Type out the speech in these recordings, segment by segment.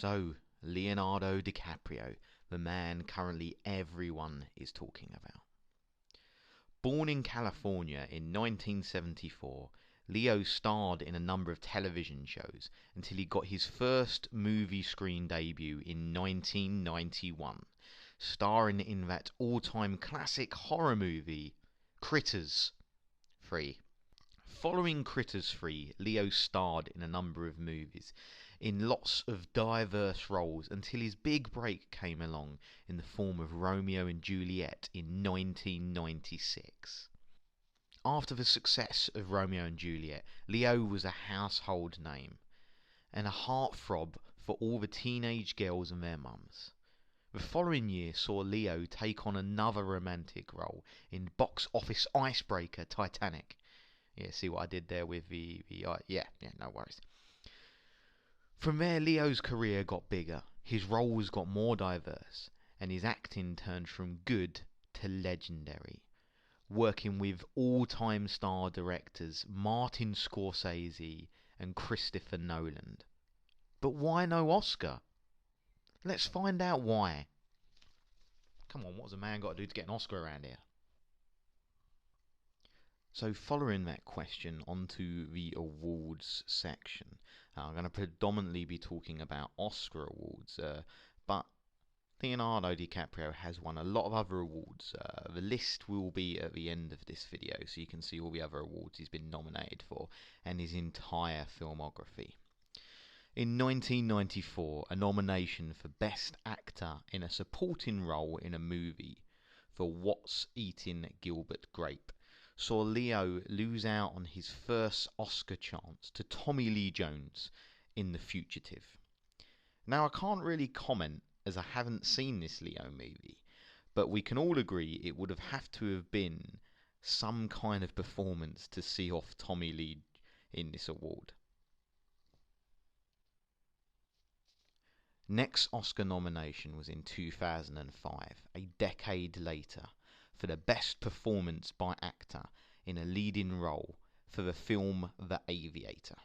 So, Leonardo DiCaprio, the man currently everyone is talking about. Born in California in 1974, Leo starred in a number of television shows until he got his first movie screen debut in 1991, starring in that all-time classic horror movie, Critters 3. Following Critters 3, Leo starred in a number of movies, in lots of diverse roles, until his big break came along in the form of Romeo and Juliet in 1996. After the success of Romeo and Juliet, Leo was a household name, and a heartthrob for all the teenage girls and their mums. The following year saw Leo take on another romantic role in box office icebreaker Titanic. Yeah, see what I did there with yeah, no worries. From there, Leo's career got bigger, his roles got more diverse, and his acting turned from good to legendary, working with all-time star directors Martin Scorsese and Christopher Nolan. But why no Oscar? Let's find out why. Come on, what's a man got to do to get an Oscar around here? So following that question, onto the awards section. I'm going to predominantly be talking about Oscar awards, but Leonardo DiCaprio has won a lot of other awards. The list will be at the end of this video, so you can see all the other awards he's been nominated for and his entire filmography. In 1994, a nomination for Best Actor in a Supporting Role in a Movie for What's Eating Gilbert Grape saw Leo lose out on his first Oscar chance to Tommy Lee Jones in The Fugitive. Now, I can't really comment as I haven't seen this Leo movie, but we can all agree it would have to have been some kind of performance to see off Tommy Lee in this award. Next Oscar nomination was in 2005, a decade later, for the Best Performance by Actor in a Leading Role for the film The Aviator.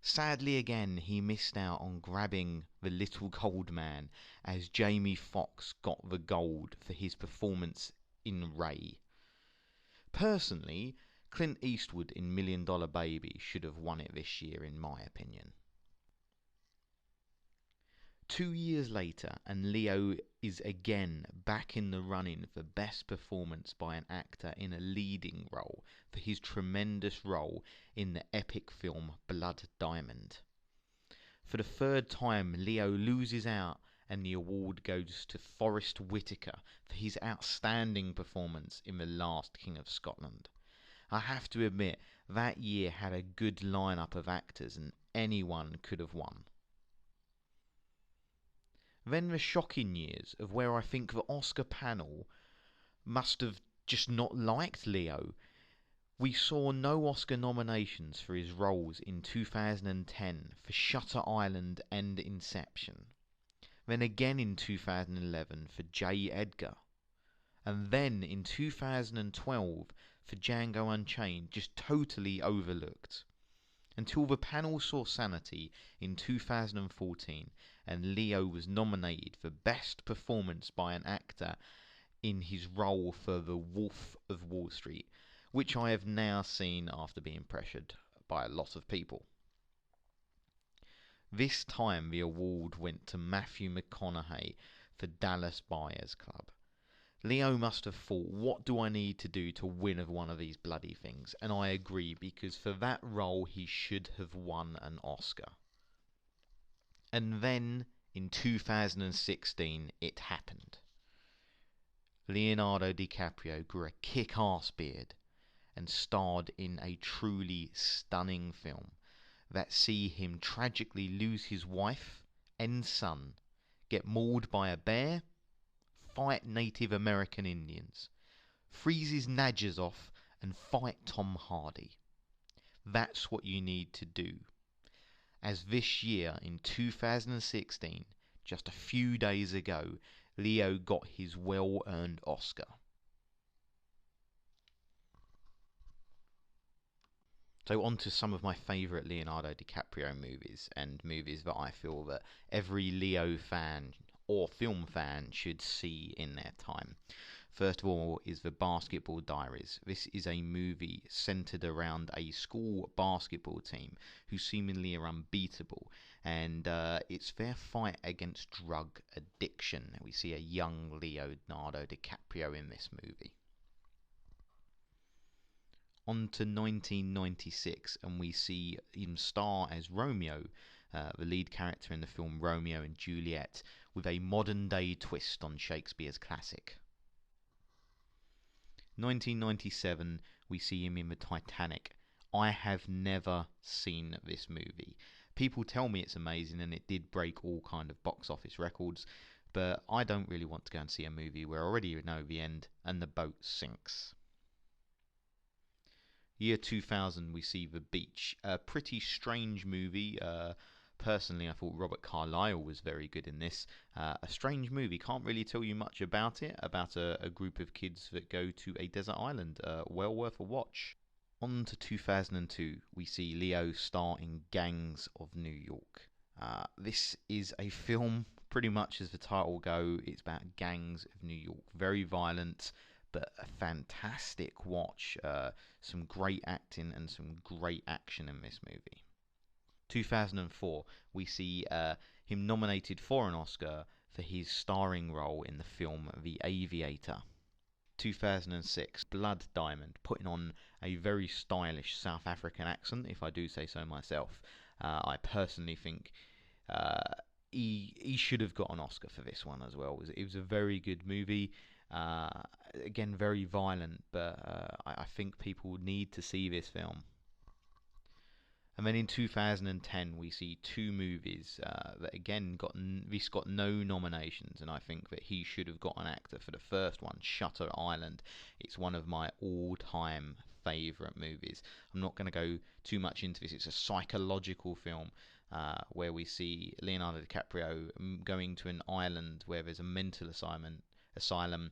Sadly again, he missed out on grabbing the Little Gold Man, as Jamie Foxx got the gold for his performance in Ray. Personally, Clint Eastwood in $1 Million Baby should have won it this year, in my opinion. 2 years later, and Leo is again back in the running for Best Performance by an Actor in a Leading Role for his tremendous role in the epic film Blood Diamond. For the third time, Leo loses out, and the award goes to Forest Whitaker for his outstanding performance in The Last King of Scotland. I have to admit, that year had a good lineup of actors, and anyone could have won. Then the shocking years of where I think the Oscar panel must have just not liked Leo. We saw no Oscar nominations for his roles in 2010 for Shutter Island and Inception. Then again in 2011 for J. Edgar. And then in 2012 for Django Unchained, just totally overlooked. Until the panel saw Sanity in 2014 and Leo was nominated for Best Performance by an Actor in his role for The Wolf of Wall Street, which I have now seen after being pressured by a lot of people. This time the award went to Matthew McConaughey for Dallas Buyers Club. Leo must have thought, what do I need to do to win one of these bloody things? And I agree, because for that role he should have won an Oscar. And then in 2016 it happened. Leonardo DiCaprio grew a kick-ass beard and starred in a truly stunning film that see him tragically lose his wife and son, get mauled by a bear, fight Native American Indians, freeze his nadgers off, and fight Tom Hardy. That's what you need to do. As this year, in 2016, just a few days ago, Leo got his well-earned Oscar. So on to some of my favourite Leonardo DiCaprio movies, and movies that I feel that every Leo fan or film fan should see in their time. First of all is The Basketball Diaries. This is a movie centred around a school basketball team who seemingly are unbeatable, and it's their fight against drug addiction. We see a young Leonardo DiCaprio in this movie. On to 1996, and we see him star as Romeo, the lead character in the film Romeo and Juliet, with a modern-day twist on Shakespeare's classic. 1997, we see him in the Titanic. I have never seen this movie. People tell me it's amazing and it did break all kind of box office records, but I don't really want to go and see a movie where I already know the end and the boat sinks. Year 2000, we see The Beach, a pretty strange movie. Personally, I thought Robert Carlyle was very good in this. A strange movie, can't really tell you much about it, about a group of kids that go to a desert island. Well worth a watch. On to 2002, we see Leo star in Gangs of New York. This is a film, pretty much as the title go, it's about gangs of New York. Very violent, but a fantastic watch. Some great acting and some great action in this movie. 2004, we see him nominated for an Oscar for his starring role in the film The Aviator. 2006, Blood Diamond, putting on a very stylish South African accent, if I do say so myself. I personally think he should have got an Oscar for this one as well. It was a very good movie. Again, very violent, but I think people need to see this film. And then in 2010, we see two movies that again got no nominations, and I think that he should have got an actor for the first one, Shutter Island. It's one of my all-time favourite movies. I'm not going to go too much into this. It's a psychological film where we see Leonardo DiCaprio going to an island where there's a mental asylum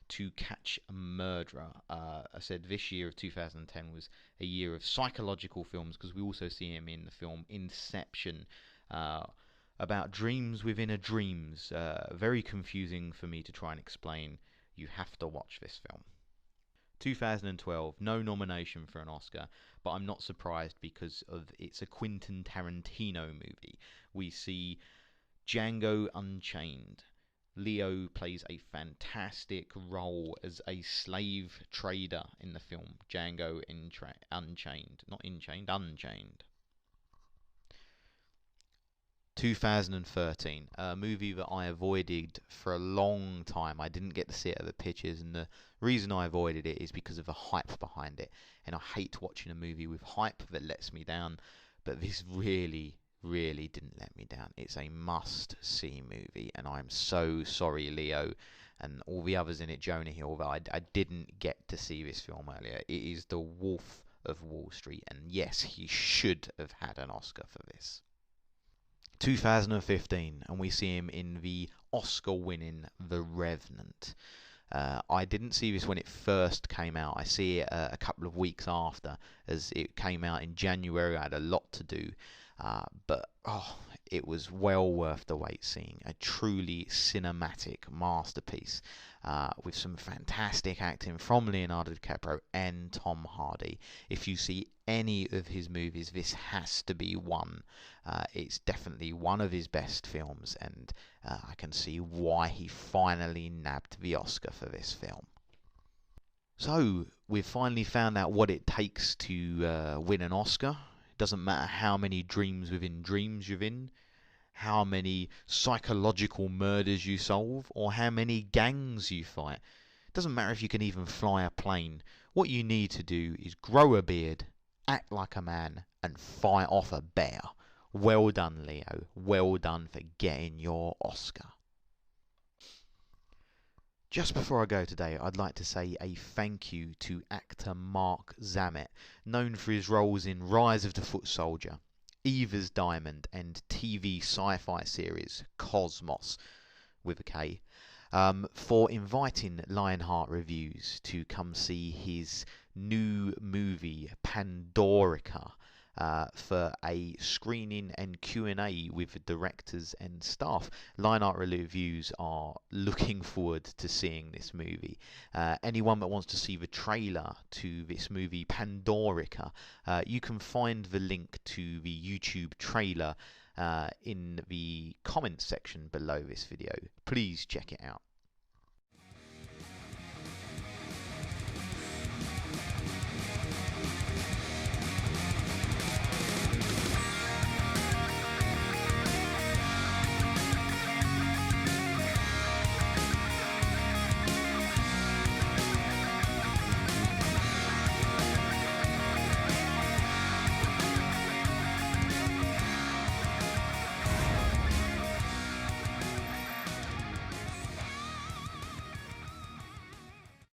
to catch a murderer. I said this year of 2010 was a year of psychological films, because we also see him in the film Inception, about dreams within a dreams. Very confusing for me to try and explain. You have to watch this film. 2012, no nomination for an Oscar, but I'm not surprised because it's a Quentin Tarantino movie. We see Django Unchained. Leo plays a fantastic role as a slave trader in the film Django Unchained. Not Inchained, Unchained. 2013, a movie that I avoided for a long time. I didn't get to see it at the pictures, and the reason I avoided it is because of the hype behind it. And I hate watching a movie with hype that lets me down, but this really didn't let me down. It's a must-see movie, and I'm so sorry, Leo, and all the others in it, Jonah Hill, that I didn't get to see this film earlier. It is The Wolf of Wall Street, and yes, he should have had an Oscar for this. 2015, and we see him in the Oscar-winning The Revenant. I didn't see this when it first came out. I see it a couple of weeks after, as it came out in January. I had a lot to do. But it was well worth the wait seeing. A truly cinematic masterpiece with some fantastic acting from Leonardo DiCaprio and Tom Hardy. If you see any of his movies, this has to be one. It's definitely one of his best films, and I can see why he finally nabbed the Oscar for this film. So, we've finally found out what it takes to win an Oscar. Doesn't matter how many dreams within dreams you're in, how many psychological murders you solve, or how many gangs you fight. Doesn't matter if you can even fly a plane. What you need to do is grow a beard, act like a man, and fight off a bear. Well done, Leo. Well done for getting your Oscar. Just before I go today, I'd like to say a thank you to actor Mark Zamet, known for his roles in Rise of the Foot Soldier, Eva's Diamond, and TV sci-fi series Cosmos, with a K, for inviting Lionheart Reviews to come see his new movie Pandorica for a screening and Q&A with the directors and staff. Lionheart Reviews are looking forward to seeing this movie. Anyone that wants to see the trailer to this movie Pandorica, you can find the link to the YouTube trailer in the comments section below this video. Please check it out.